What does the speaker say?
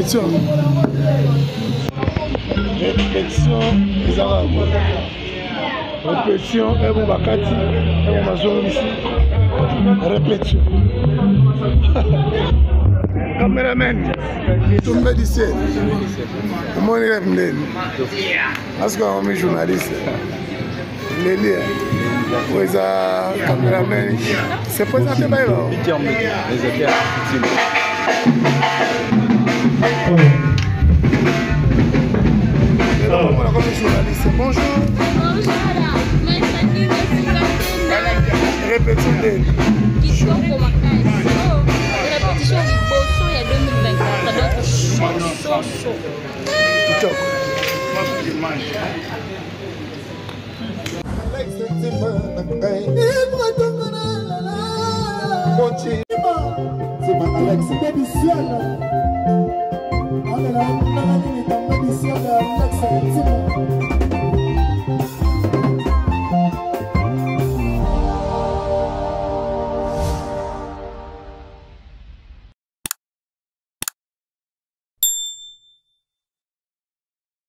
Répétition. Répétition, les Arabes. Répétition, et bon bakati, et bon mazon ici. Répétition. Cameraman, tombé du ciel. Comment il est venu? Parce qu'on est journaliste. Lélie, vous êtes caméraman. C'est présenté par là. Bonjour. Répétition de répétition du Bosso il y a 2024. Donc, chaud. C'est